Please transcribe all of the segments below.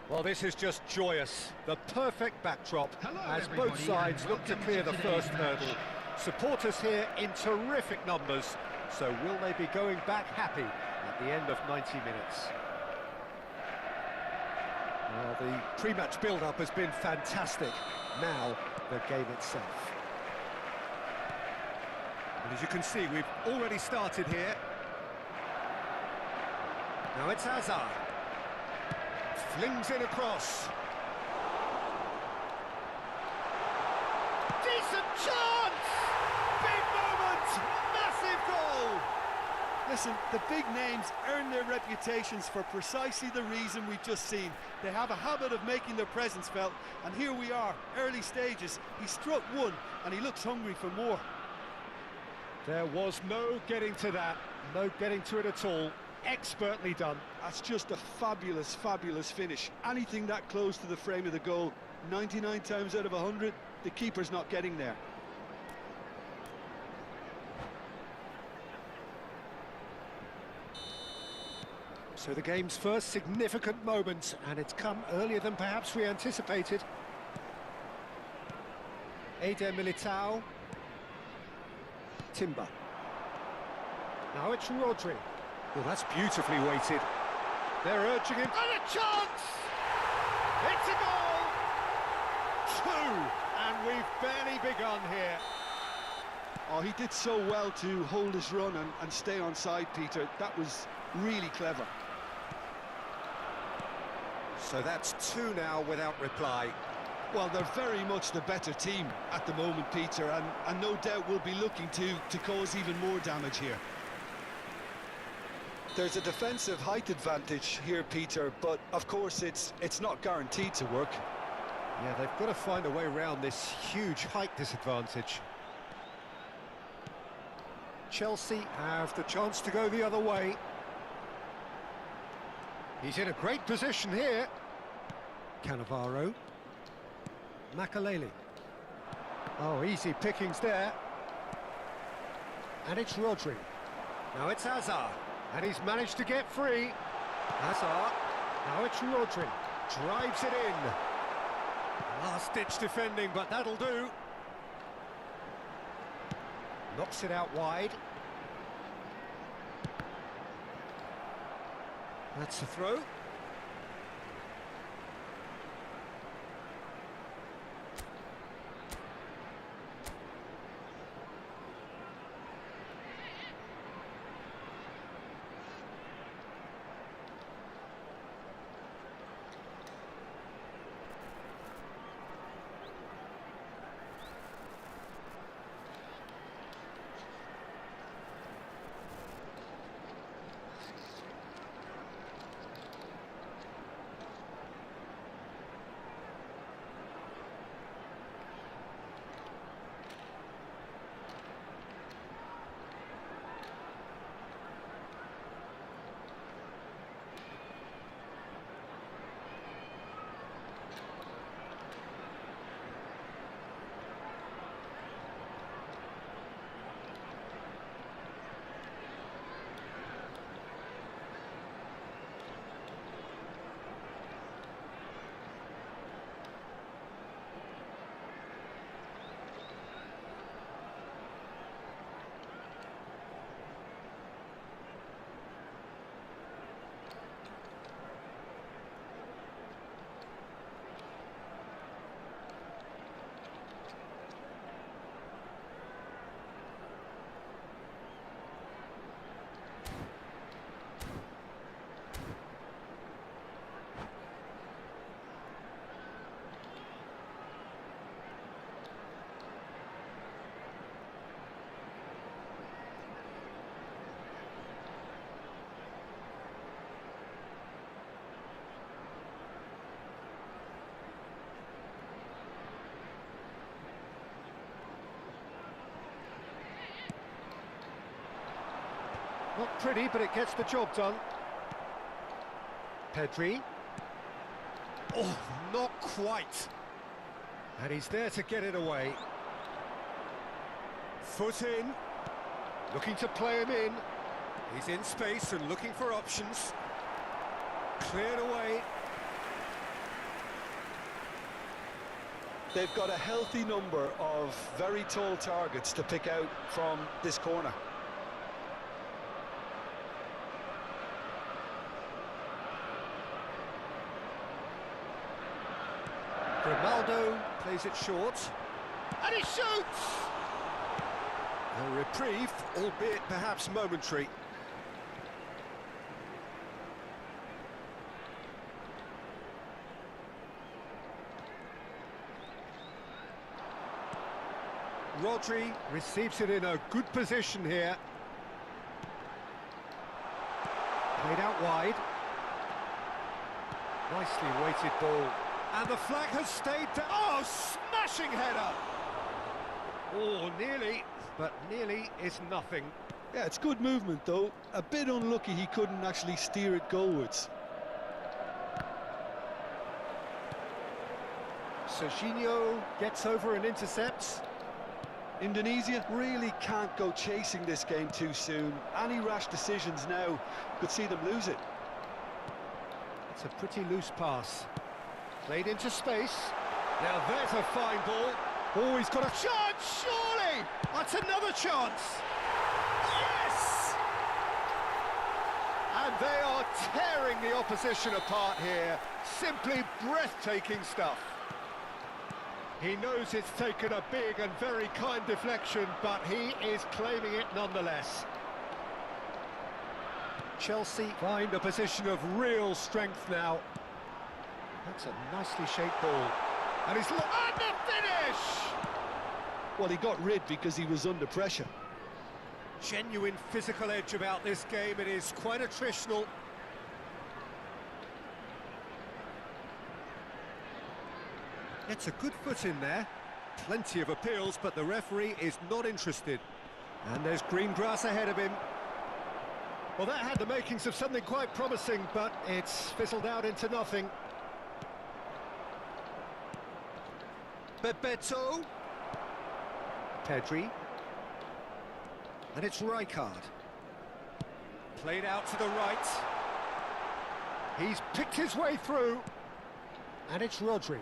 Well, this is just joyous. The perfect backdrop as everybody, both sides and look to welcome clear to the today's first match. hurdle. Supporters here in terrific numbers. So will they be going back happy at the end of 90 minutes? Well, the pre-match build-up has been fantastic. Now, the game itself. And as you can see, we've already started here. Now it's Hazard. Flings in across. Decent chance! Big moment! Massive goal! Listen, the big names earn their reputations for precisely the reason we've just seen. They have a habit of making their presence felt, and here we are, early stages. He struck one, and he looks hungry for more. There was no getting to that, no getting to it at all. Expertly done. That's just a fabulous, fabulous finish. Anything that close to the frame of the goal, 99 times out of 100, the keeper's not getting there. So the game's first significant moment, and it's come earlier than perhaps we anticipated. Eder Militao. Timber. Now it's Rodri. Well, that's beautifully weighted. They're urging him. And a chance! It's a goal! Two! And we've barely begun here. Oh, he did so well to hold his run and stay on side, Peter. That was really clever. So that's two now without reply. Well, they're very much the better team at the moment, Peter, and no doubt will be looking to cause even more damage here. There's a defensive height advantage here, Peter, but of course it's not guaranteed to work. Yeah, they've got to find a way around this huge height disadvantage. Chelsea have the chance to go the other way. He's in a great position here. Cannavaro. Makaleli. Oh, easy pickings there. And it's Rodri. Now it's Hazard. And he's managed to get free. Hazard. Now it's Rodri. Drives it in. Last-ditch defending, but that'll do. Knocks it out wide. That's a throw. Not pretty, but it gets the job done. Pedri. Oh, not quite. And he's there to get it away. Foot in. Looking to play him in. He's in space and looking for options. Cleared away. They've got a healthy number of very tall targets to pick out from this corner. Ronaldo plays it short, and he shoots! A reprieve, albeit perhaps momentary. Rodri receives it in a good position here. Played out wide. Nicely weighted ball. And the flag has stayed down. Oh, smashing header! Oh, nearly, but nearly is nothing. Yeah, it's good movement though. A bit unlucky he couldn't actually steer it goalwards. Serginho gets over and intercepts. Indonesia really can't go chasing this game too soon. Any rash decisions now could see them lose it. It's a pretty loose pass. Played into space. Now there's a fine ball. Oh, he's got a chance, surely! That's another chance! Yes! And they are tearing the opposition apart here. Simply breathtaking stuff. He knows it's taken a big and very kind deflection, but he is claiming it nonetheless. Chelsea find a position of real strength now. That's a nicely shaped ball. And he's... and the finish! Well, he got rid because he was under pressure. Genuine physical edge about this game. It is quite attritional. It's a good foot in there. Plenty of appeals, but the referee is not interested. And there's green grass ahead of him. Well, that had the makings of something quite promising, but it's fizzled out into nothing. Bebeto. Pedri. And it's Rijkaard. Played out to the right. He's picked his way through. And it's Rodri.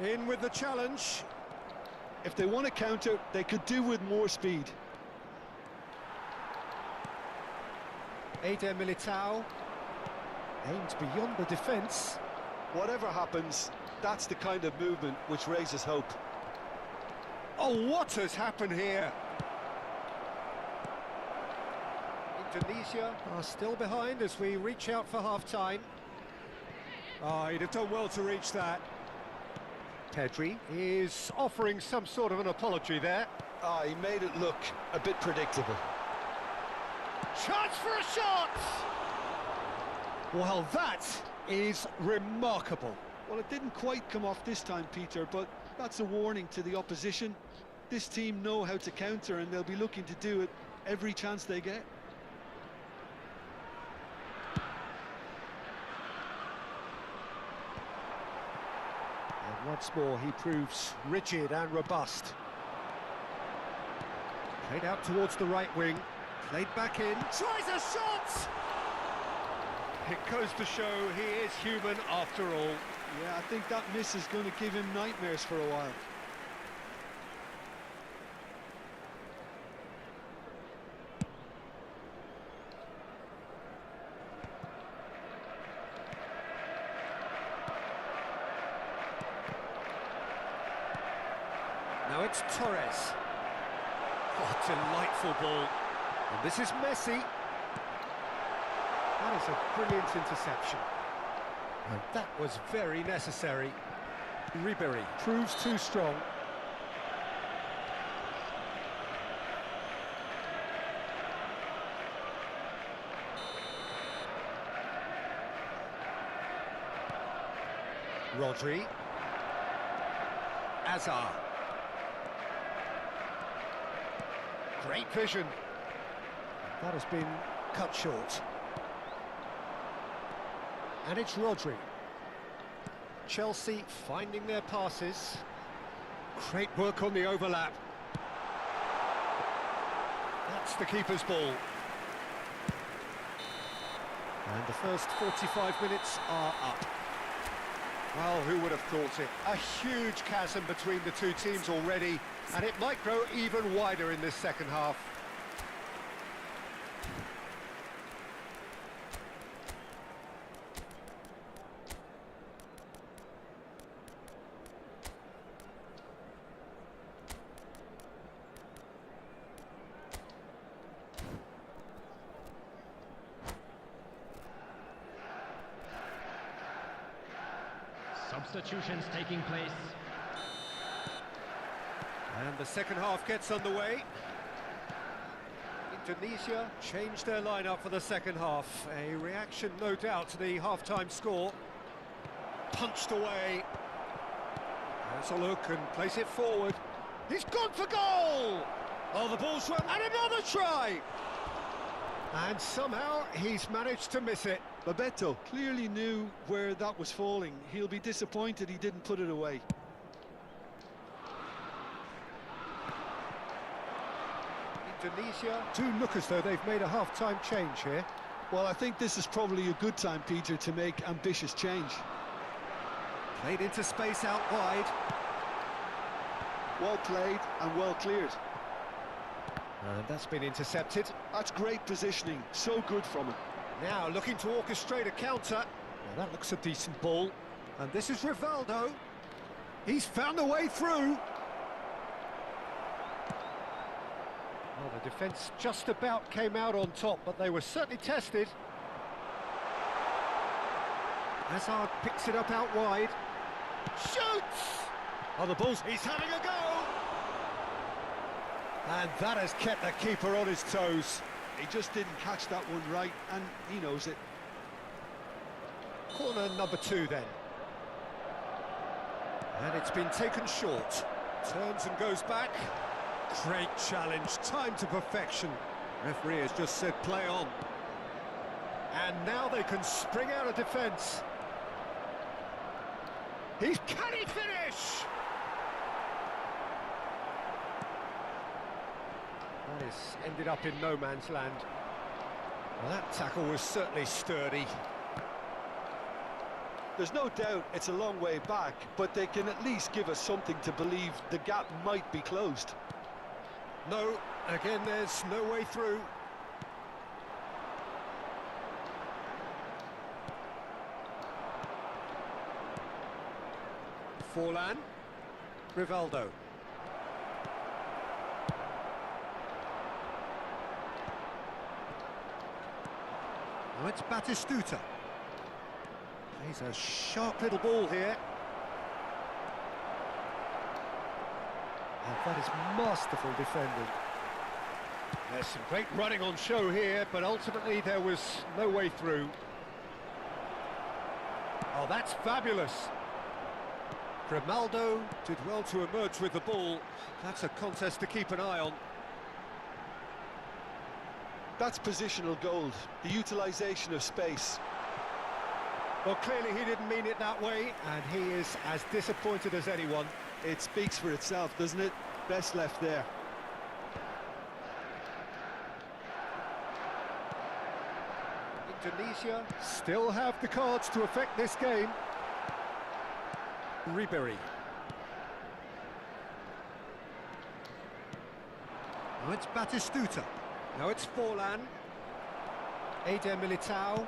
In with the challenge. If they want to counter, they could do with more speed. Eder Militao aims beyond the defence. Whatever happens, that's the kind of movement which raises hope. Oh, what has happened here? Indonesia are still behind as we reach out for half-time. Oh, he'd have done well to reach that. Pedri is offering some sort of an apology there. He made it look a bit predictable. Chance for a shot! Well, that is remarkable. Well, it didn't quite come off this time, Peter, but that's a warning to the opposition. This team know how to counter, and they'll be looking to do it every chance they get. And once more, he proves rigid and robust. Played out towards the right wing. Played back in, tries a shot! It goes to show he is human after all. Yeah, I think that miss is going to give him nightmares for a while. Now it's Torres. What a delightful ball. And this is Messi. That is a brilliant interception. And that was very necessary. Ribery proves too strong. Rodri. Azar. Great vision. That has been cut short. And it's Rodri. Chelsea finding their passes. Great work on the overlap. That's the keeper's ball. And the first 45 minutes are up. Well, who would have thought it? A huge chasm between the two teams already, and it might grow even wider in this second half. Substitutions taking place. And the second half gets underway. Indonesia changed their lineup for the second half. A reaction, no doubt, to the half-time score. Punched away. Has a look and place it forward. He's gone for goal! Oh, the ball's run, and another try! And somehow he's managed to miss it. Bebeto clearly knew where that was falling. He'll be disappointed he didn't put it away. Indonesia do look as though they've made a half-time change here. Well, I think this is probably a good time, Peter, to make ambitious change. Played into space out wide. Well played and well cleared. And that's been intercepted. That's great positioning, so good from him. Now looking to orchestrate a counter. Now that looks a decent ball. And this is Rivaldo. He's found a way through. Well, the defence just about came out on top, but they were certainly tested. Hazard picks it up out wide. Shoots! Oh, the ball's... He's having a go! And that has kept the keeper on his toes. He just didn't catch that one right, and he knows it. Corner number 2 then. And it's been taken short. Turns and goes back. Great challenge, time to perfection. Referee has just said play on. And now they can spring out of defence. Can he finish? That has ended up in no man's land. Well, that tackle was certainly sturdy. There's no doubt it's a long way back, but they can at least give us something to believe the gap might be closed. No, again there's no way through. Forlan, Rivaldo. Now it's Batistuta. Plays a sharp little ball here. And that is masterful defending. There's some great running on show here, but ultimately there was no way through. Oh, that's fabulous. Grimaldo did well to emerge with the ball. That's a contest to keep an eye on. That's positional gold, the utilisation of space. Well, clearly he didn't mean it that way, and he is as disappointed as anyone. It speaks for itself, doesn't it? Best left there. Indonesia still have the cards to affect this game. Ribery. Now it's Batistuta. Now it's Forlan. Eder Militao.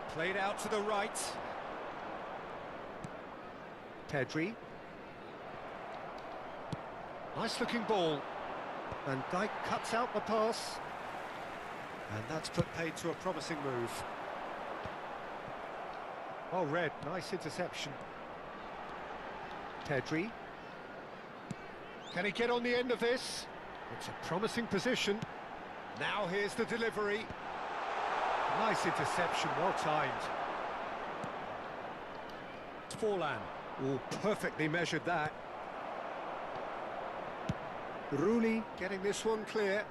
Played out to the right. Pedri. Nice looking ball. Van Dijk cuts out the pass. And that's put paid to a promising move. Oh, Red, nice interception. Pedri. Can he get on the end of this? It's a promising position. Now here's the delivery. Nice interception, well timed. Forlan. Oh, perfectly measured that. Rooney getting this one clear.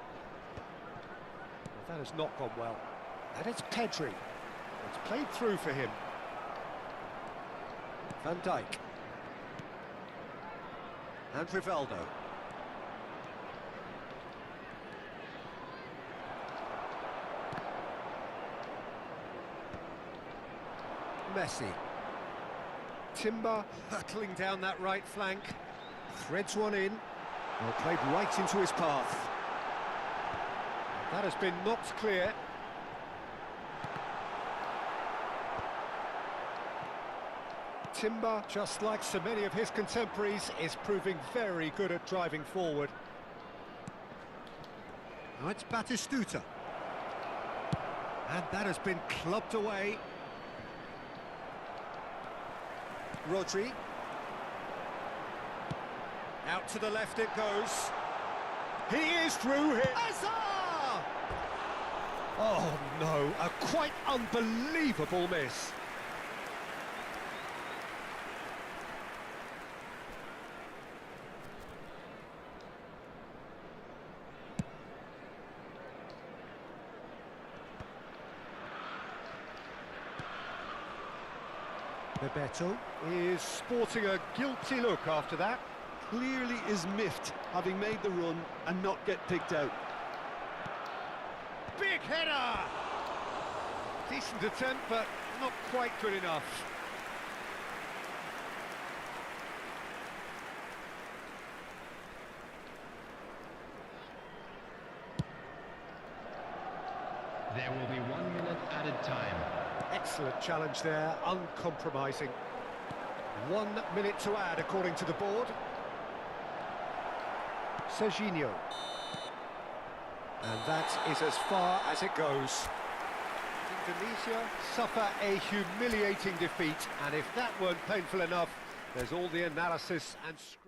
That has not gone well. And it's Pedri. It's played through for him. Van Dijk. And Rivaldo. Messi. Timber hurtling down that right flank. Threads one in. Well, played right into his path. That has been knocked clear. Timber, just like so many of his contemporaries, is proving very good at driving forward. Now it's Batistuta. And that has been clubbed away. Rodri. Out to the left it goes. He is through here. Hazard! Oh no, a quite unbelievable miss. Bebeto is sporting a guilty look after that. Clearly is miffed, having made the run and not get picked out. Big header! Decent attempt, but not quite good enough. There will be 1 minute added time. Excellent challenge there, uncompromising. 1 minute to add, according to the board. Serginho. And that is as far as it goes. Indonesia suffer a humiliating defeat, and if that weren't painful enough, there's all the analysis and scrutiny.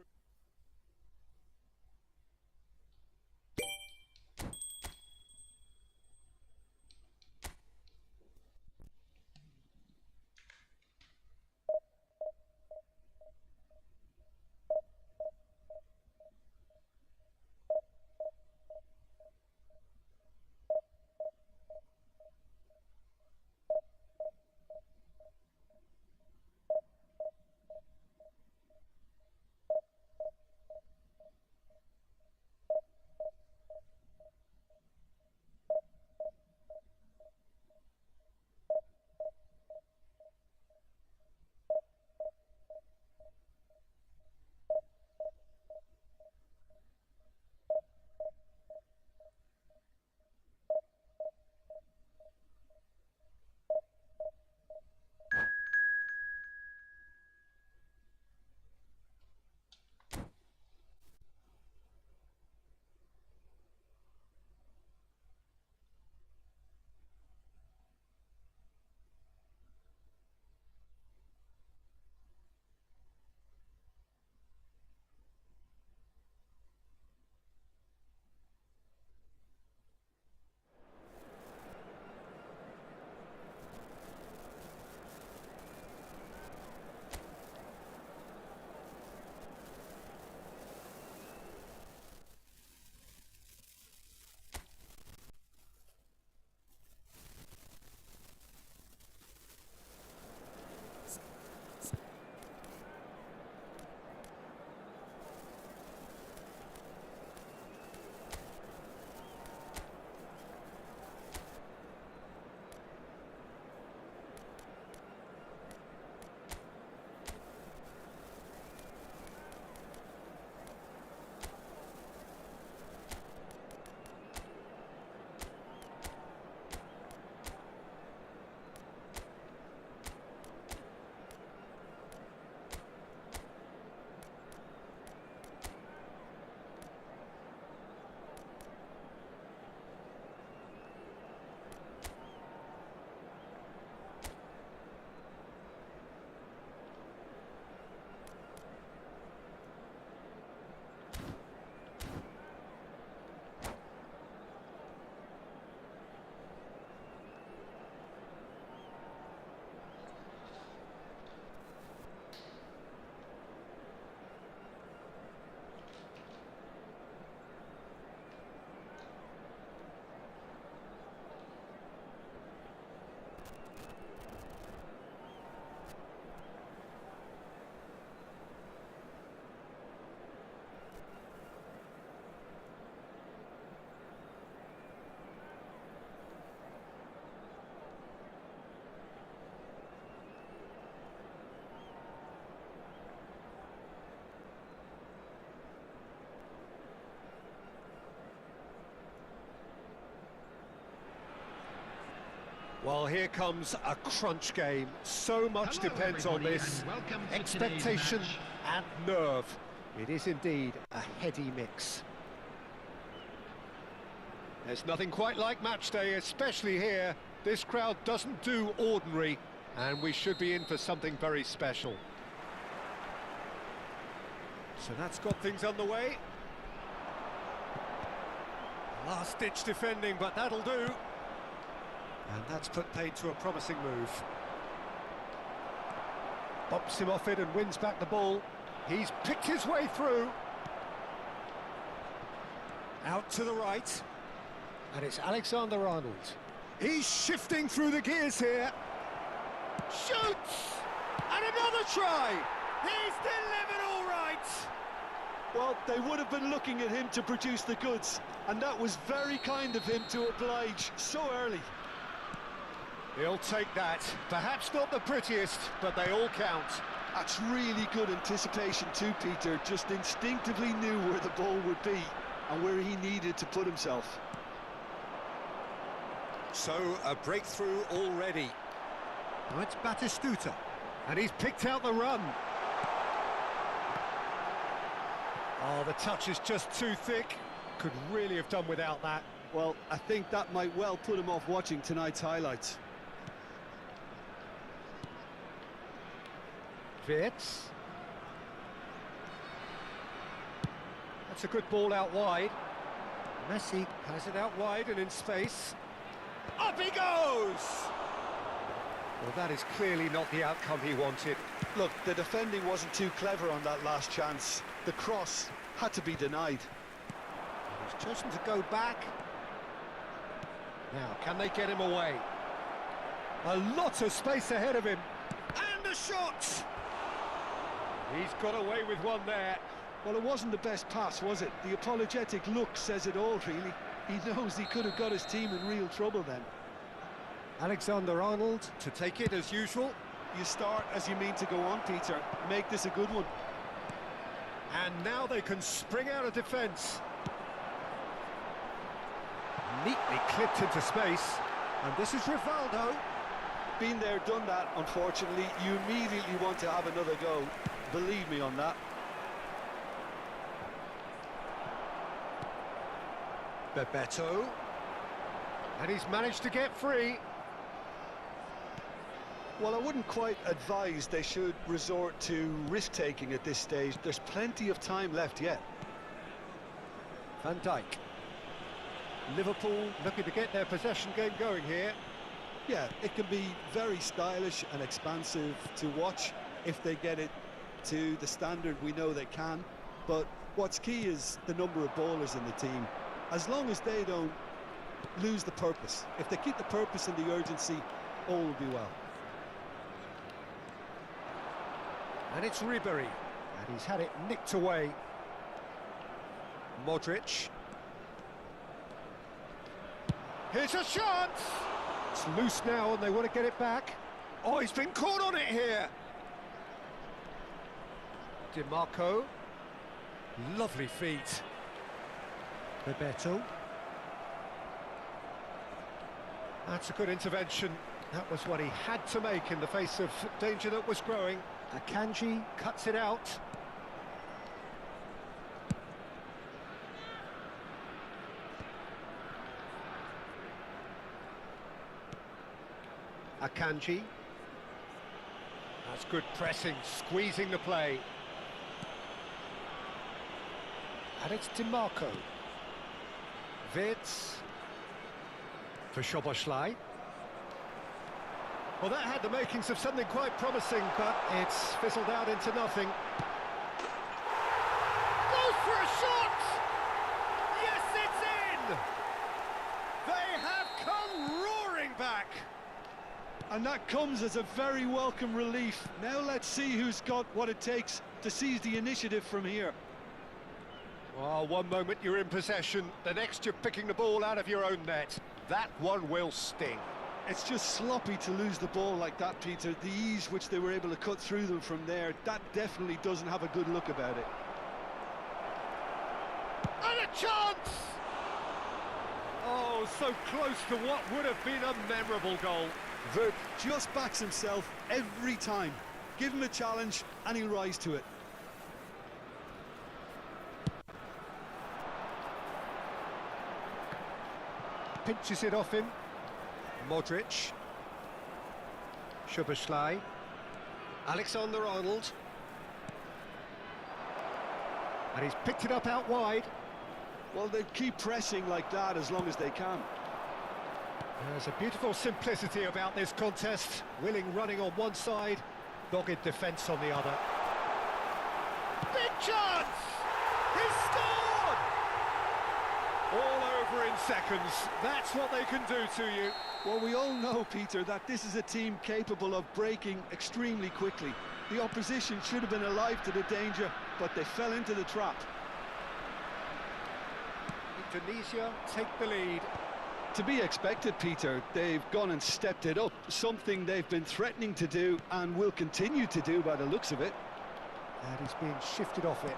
Well, here comes a crunch game. So much Hello, depends on everybody, this. and welcome to Expectation today's match. and nerve. It is indeed a heady mix. There's nothing quite like match day, especially here. This crowd doesn't do ordinary, and we should be in for something very special. So that's got things underway. Last-ditch defending, but that'll do. And that's put paid to a promising move. Bops him off it and wins back the ball. He's picked his way through. Out to the right. And it's Alexander-Arnold. He's shifting through the gears here. Shoots! And another try! He's delivered all right! Well, they would have been looking at him to produce the goods, and that was very kind of him to oblige so early. He'll take that. Perhaps not the prettiest, but they all count. That's really good anticipation too, Peter. Just instinctively knew where the ball would be and where he needed to put himself. So, a breakthrough already. Now it's Batistuta, and he's picked out the run. Oh, the touch is just too thick. Could really have done without that. Well, I think that might well put him off watching tonight's highlights. Wirtz. That's a good ball out wide. Messi has it out wide and in space. Up he goes! Well, that is clearly not the outcome he wanted. Look, the defending wasn't too clever on that last chance. The cross had to be denied. He's chosen to go back. Now, can they get him away? A lot of space ahead of him. And a shot! He's got away with one there. Well, it wasn't the best pass, was it? The apologetic look says it all, really. He knows he could have got his team in real trouble then. Alexander-Arnold to take it as usual. You start as you mean to go on, Peter. Make this a good one. And now they can spring out of defence. Neatly clipped into space. And this is Rivaldo. Been there, done that, unfortunately. You immediately want to have another go. Believe me on that. Bebeto. And he's managed to get free. Well, I wouldn't quite advise they should resort to risk-taking at this stage. There's plenty of time left yet. Van Dijk. Liverpool looking to get their possession game going here. Yeah, it can be very stylish and expansive to watch if they get it to the standard we know they can. But what's key is the number of ballers in the team. As long as they don't lose the purpose. If they keep the purpose and the urgency, all will be well. And it's Ribery. And he's had it nicked away. Modric. Here's a chance! It's loose now and they want to get it back. Oh, he's been caught on it here. DiMarco. Lovely feet. Bebeto. That's a good intervention. That was what he had to make in the face of danger that was growing. Akanji cuts it out. Akanji. That's good pressing, squeezing the play. And it's DiMarco. Wirtz. For Szoboszlai. Well, that had the makings of something quite promising, but it's fizzled out into nothing. Goes for a shot! Yes, it's in! They have come roaring back! And that comes as a very welcome relief. Now let's see who's got what it takes to seize the initiative from here. Well, one moment you're in possession, the next you're picking the ball out of your own net. That one will sting. It's just sloppy to lose the ball like that, Peter. The ease which they were able to cut through them from there, that definitely doesn't have a good look about it. And a chance! Oh, so close to what would have been a memorable goal. Vert just backs himself every time. Give him a challenge and he'll rise to it. Pinches it off him. Modric. Szoboszlai. Alexander-Arnold. And he's picked it up out wide. Well, they keep pressing like that as long as they can. There's a beautiful simplicity about this contest. Willing running on one side, dogged defence on the other. Big chance! He's scored! All over in seconds. That's what they can do to you. Well, we all know, Peter, that this is a team capable of breaking extremely quickly. The opposition should have been alive to the danger, but they fell into the trap. Indonesia take the lead. To be expected, Peter. They've gone and stepped it up, something they've been threatening to do and will continue to do by the looks of it. And he's being shifted off it.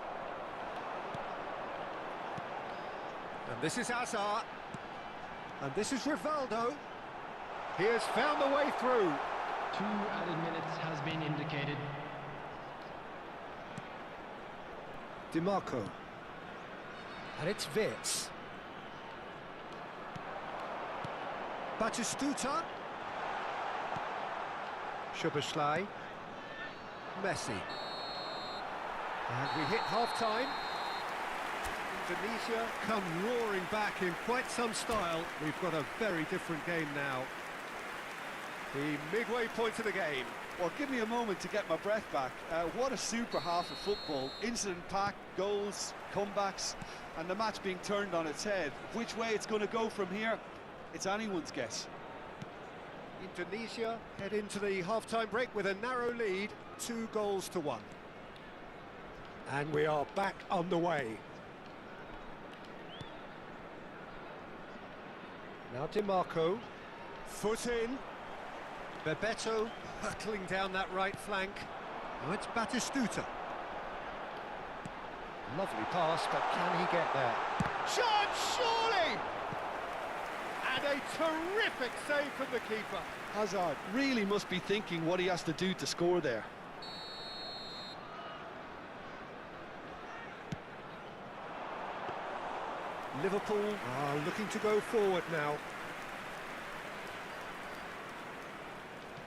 And this is Hazard. And this is Rivaldo. He has found the way through. 2 added minutes has been indicated. DiMarco. And it's Wirtz. Batistuta. Szoboszlai. Messi. And we hit half-time. Indonesia come roaring back in quite some style. We've got a very different game now. The midway point of the game. Well, give me a moment to get my breath back. What a super half of football. Incident-packed, goals, comebacks, and the match being turned on its head. Which way it's going to go from here, it's anyone's guess. Indonesia head into the half-time break with a narrow lead, 2-1. And we are back underway. Now DiMarco, foot in. Bebeto hurtling down that right flank. Now it's Batistuta. Lovely pass, but can he get there? Chance, surely! And a terrific save from the keeper. Hazard really must be thinking what he has to do to score there. Liverpool are looking to go forward now.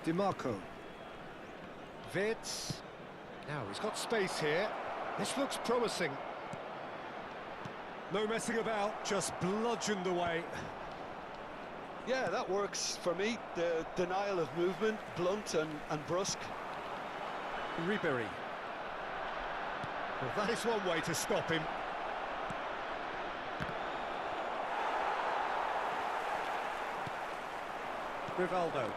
DiMarco. Wirtz. Now he's got space here. This looks promising. No messing about, just bludgeoned away. Yeah, that works for me. The denial of movement, blunt and brusque. Ribery. Well, that is one way to stop him. Rivaldo.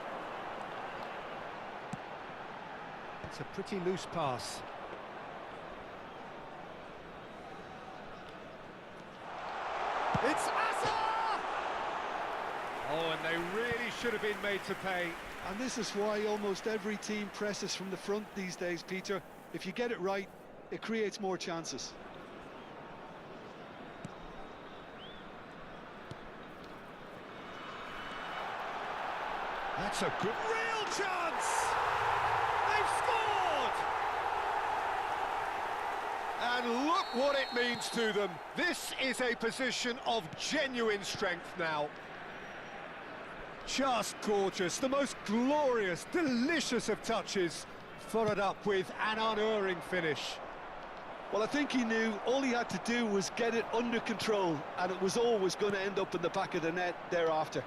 It's a pretty loose pass. It's Hazard! Oh, and they really should have been made to pay. And this is why almost every team presses from the front these days, Peter. If you get it right, it creates more chances. That's a good real chance! They've scored! And look what it means to them. This is a position of genuine strength now. Just gorgeous, the most glorious, delicious of touches, followed up with an unerring finish. Well, I think he knew all he had to do was get it under control, and it was always going to end up in the back of the net thereafter.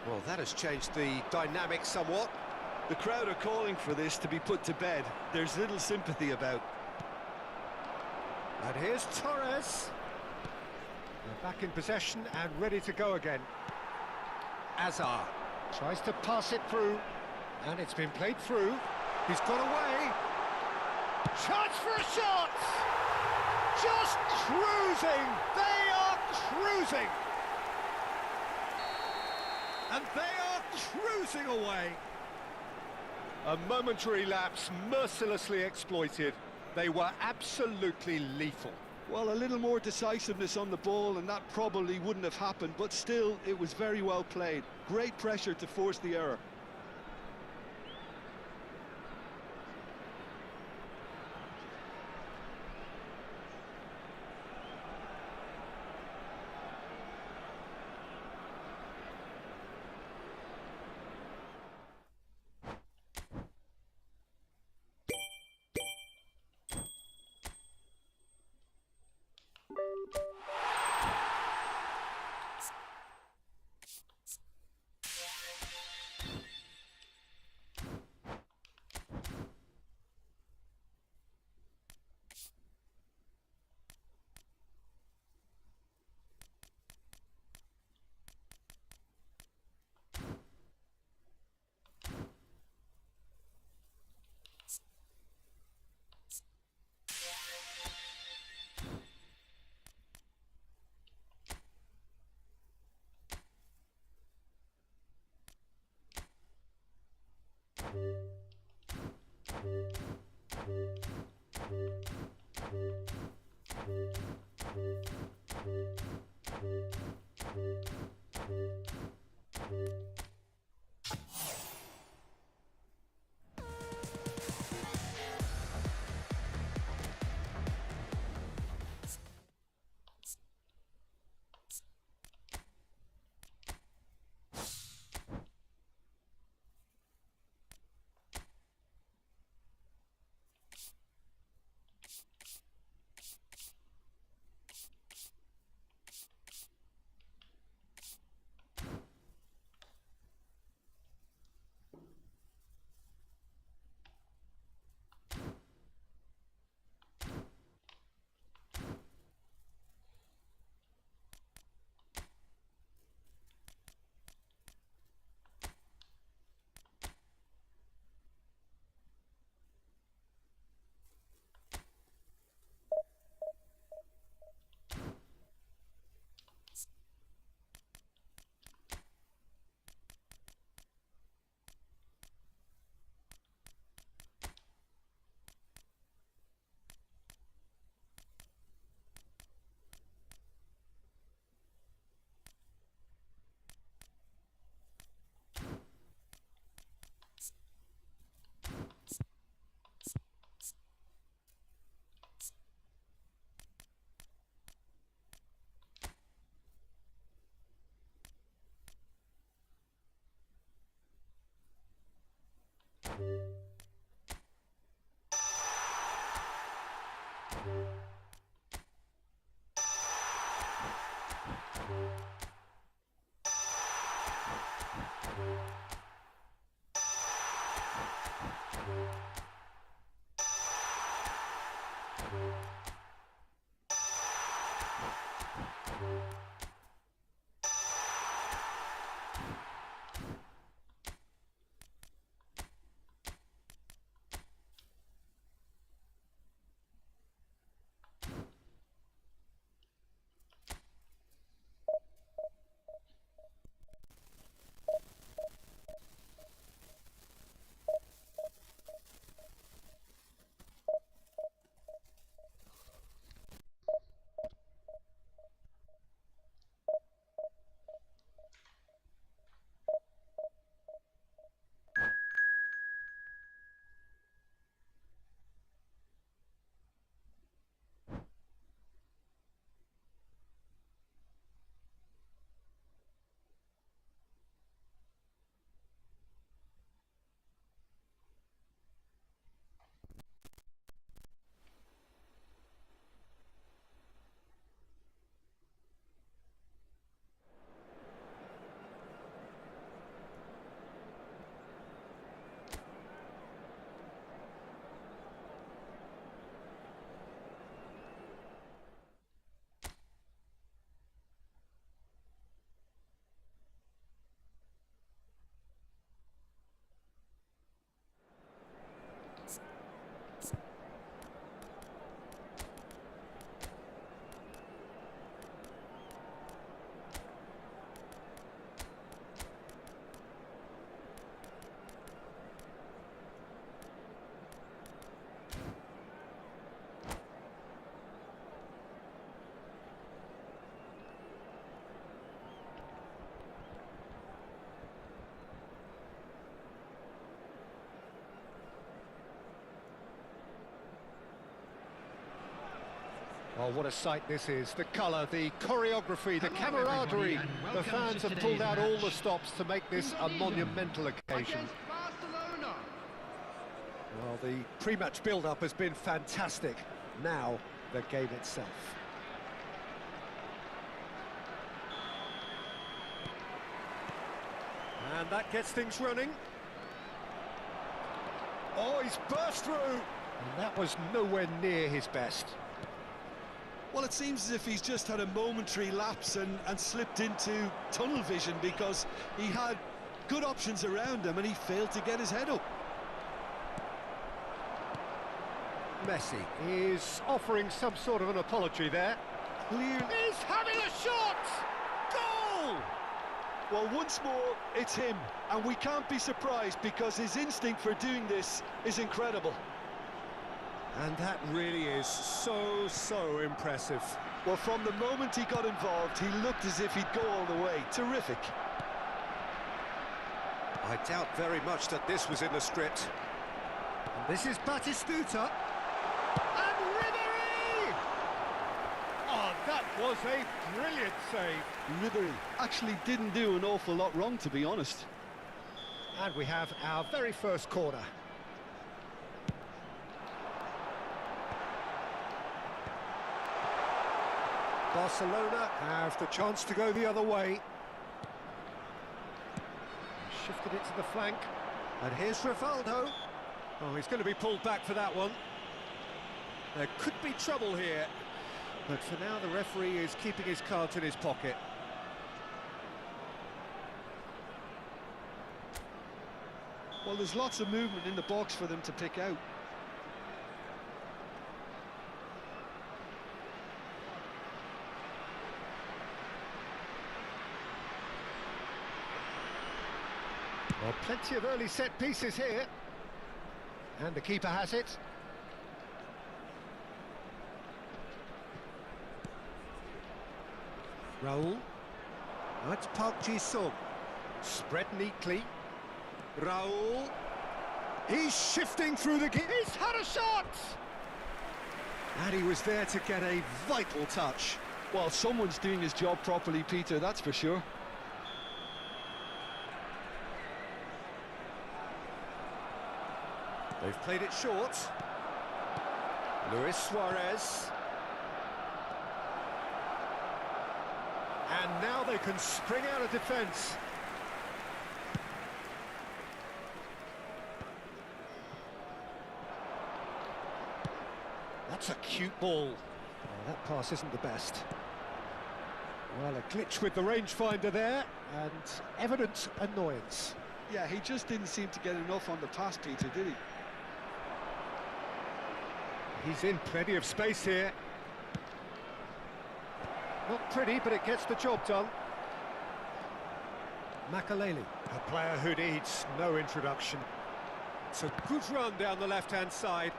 Well, that has changed the dynamic somewhat. The crowd are calling for this to be put to bed. There's little sympathy about. And here's Torres. They're back in possession and ready to go again. Hazard tries to pass it through, and it's been played through. He's got away. Chance for a shot! Just cruising! They are cruising! And they are cruising away. A momentary lapse mercilessly exploited. They were absolutely lethal. Well, a little more decisiveness on the ball and that probably wouldn't have happened, but still, it was very well played. Great pressure to force the error. Oh, what a sight this is. The colour, the choreography, the Hello, camaraderie. everybody, and The welcome fans to have pulled out today's all the match. stops to make this a monumental occasion. Against Barcelona. Well, the pre-match build-up has been fantastic. Now, the game itself. And that gets things running. Oh, he's burst through! And that was nowhere near his best. Well, it seems as if he's just had a momentary lapse and slipped into tunnel vision, because he had good options around him and he failed to get his head up. Messi is offering some sort of an apology there. Clear. He's having a shot! Goal! Well, once more, it's him, and we can't be surprised because his instinct for doing this is incredible. And that really is so impressive. Well, from the moment he got involved, he looked as if he'd go all the way. Terrific. I doubt very much that this was in the script. And this is Batistuta. And Ribéry! Oh, that was a brilliant save. Ribéry actually didn't do an awful lot wrong, to be honest. And we have our very first corner. Barcelona have the chance to go the other way. Shifted it to the flank. And here's Rivaldo. Oh, he's going to be pulled back for that one. There could be trouble here. But for now, the referee is keeping his cards in his pocket. Well, there's lots of movement in the box for them to pick out. Well, plenty of early set pieces here. And the keeper has it. Raul. That's Park Ji-sung. Spread neatly. Raul. He's shifting through the game. He's had a shot! And he was there to get a vital touch. Well, someone's doing his job properly, Peter, that's for sure. They've played it short. Luis Suarez. And now they can spring out of defence. That's a cute ball. Oh, that pass isn't the best. Well, a glitch with the rangefinder there, and evident annoyance. Yeah, he just didn't seem to get enough on the pass, Peter, did he? He's in plenty of space here. Not pretty, but it gets the job done. Makaleli, a player who needs no introduction. It's a good run down the left-hand side.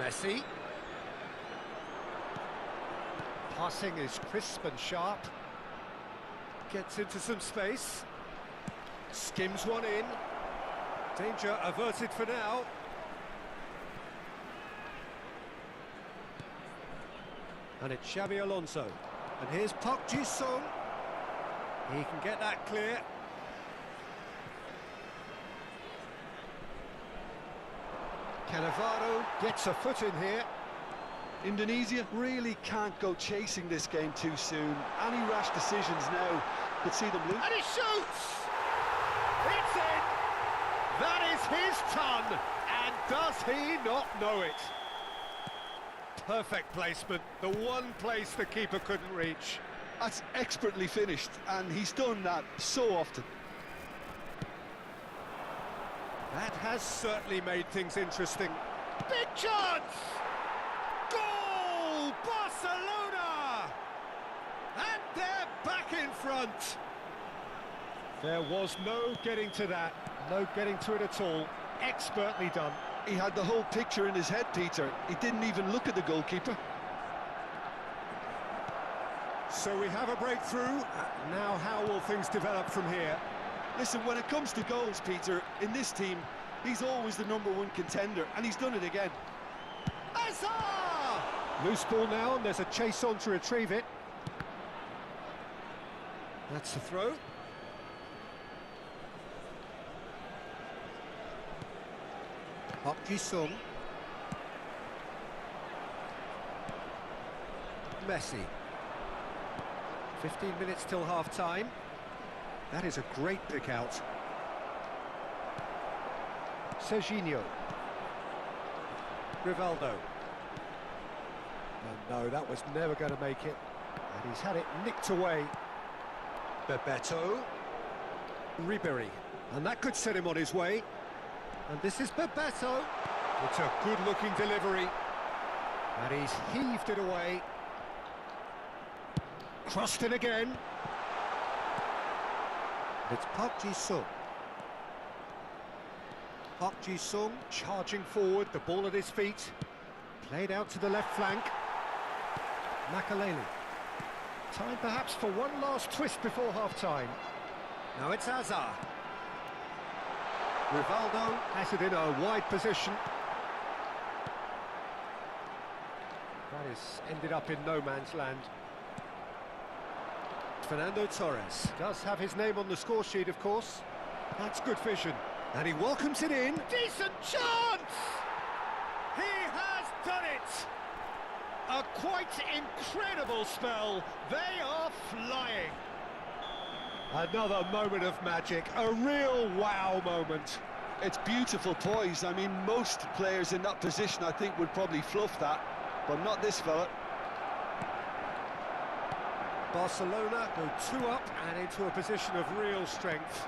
Messi. Passing is crisp and sharp. Gets into some space. Skims one in. Danger averted for now. And it's Xabi Alonso. And here's Park Ji-sung. He can get that clear. Cannavaro gets a foot in here. Indonesia really can't go chasing this game too soon. Any rash decisions now could see them lose. And he shoots! It's in! That is his ton! And does he not know it? Perfect placement, the one place the keeper couldn't reach. That's expertly finished, and he's done that so often. That has certainly made things interesting. Big chance! Goal! Barcelona! And they're back in front. There was no getting to that, no getting to it at all. Expertly done. He had the whole picture in his head, Peter. He didn't even look at the goalkeeper. So we have a breakthrough. Now how will things develop from here? Listen, when it comes to goals, Peter, in this team, he's always the #1 contender, and he's done it again. Hazard! Loose ball now, and there's a chase on to retrieve it. That's the throw. Park Ji-sung. Messi. 15 minutes till half-time. That is a great pick out. Serginho. Rivaldo. No, that was never going to make it. And he's had it nicked away. Bebeto. Ribery. And that could set him on his way. And this is Bebeto. It's a good-looking delivery. And he's heaved it away. Crossed it again. It's Park Ji-sung. Park Ji-sung charging forward, the ball at his feet. Played out to the left flank. Makaleli. Time perhaps for one last twist before half-time. Now it's Hazard. Rivaldo has it in a wide position. That is ended up in no man's land. Fernando Torres does have his name on the score sheet, of course. That's good vision. And he welcomes it in. Decent chance! He has done it! A quite incredible spell. They are flying. Another moment of magic, a real wow moment. It's beautiful poise. I mean, most players in that position, I think, would probably fluff that, but not this fella. Barcelona go 2 up and into a position of real strength.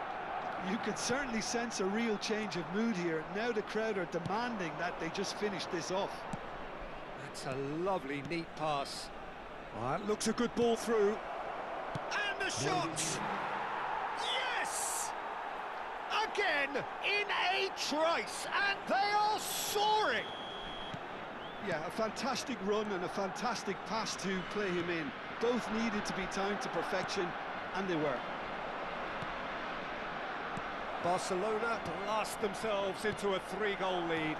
You can certainly sense a real change of mood here. Now the crowd are demanding that they just finish this off. That's a lovely, neat pass. That looks a good ball through. And the shot! Yes! Again, in a trice, and they are soaring! Yeah, a fantastic run and a fantastic pass to play him in. Both needed to be timed to perfection, and they were. Barcelona blast themselves into a 3-goal lead.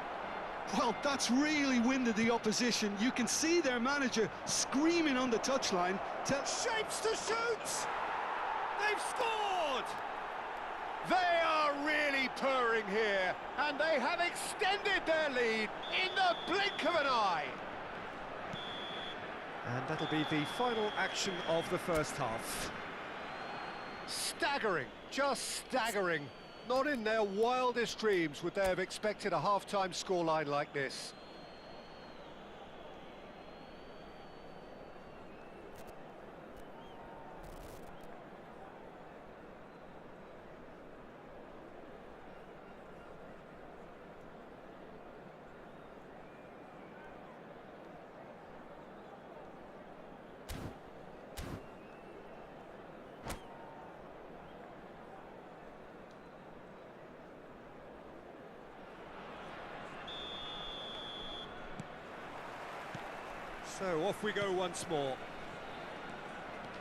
Well, that's really winded the opposition. You can see their manager screaming on the touchline. Shapes to shoot! They've scored! They are really purring here, and they have extended their lead in the blink of an eye. And that'll be the final action of the first half. Staggering, just staggering. Not in their wildest dreams would they have expected a half-time scoreline like this. So off we go once more.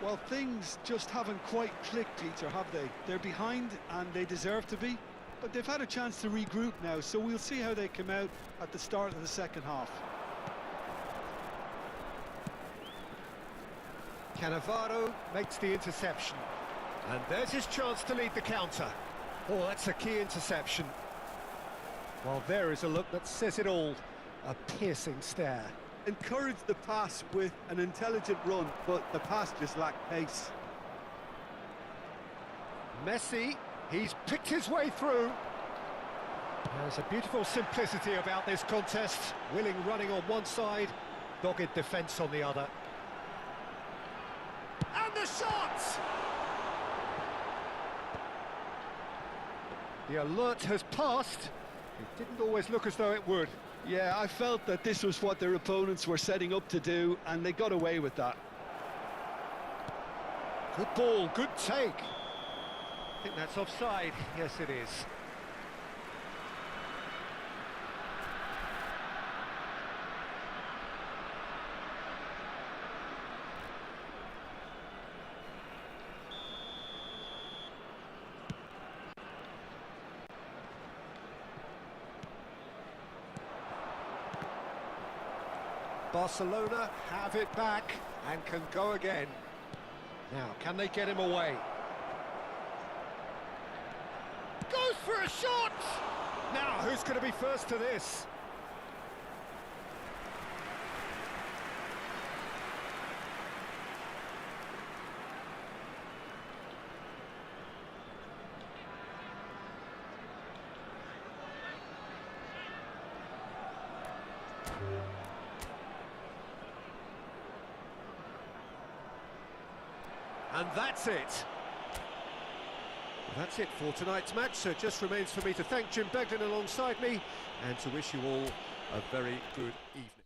Well, things just haven't quite clicked, Peter, have they? They're behind and they deserve to be, but they've had a chance to regroup now, so we'll see how they come out at the start of the second half. Cannavaro makes the interception. And there's his chance to lead the counter. Oh, that's a key interception. Well, there is a look that says it all. A piercing stare. Encouraged the pass with an intelligent run, but the pass just lacked pace. Messi, he's picked his way through. There's a beautiful simplicity about this contest. Willing running on one side, dogged defence on the other. And the shot! The alert has passed. It didn't always look as though it would. Yeah, I felt that this was what their opponents were setting up to do, and they got away with that. Good ball, good take. I think that's offside. Yes, it is. Barcelona have it back and can go again. Now, can they get him away? Goes for a shot! Now, who's going to be first to this? And that's it. Well, that's it for tonight's match, so it just remains for me to thank Jim Beglin alongside me and to wish you all a very good evening.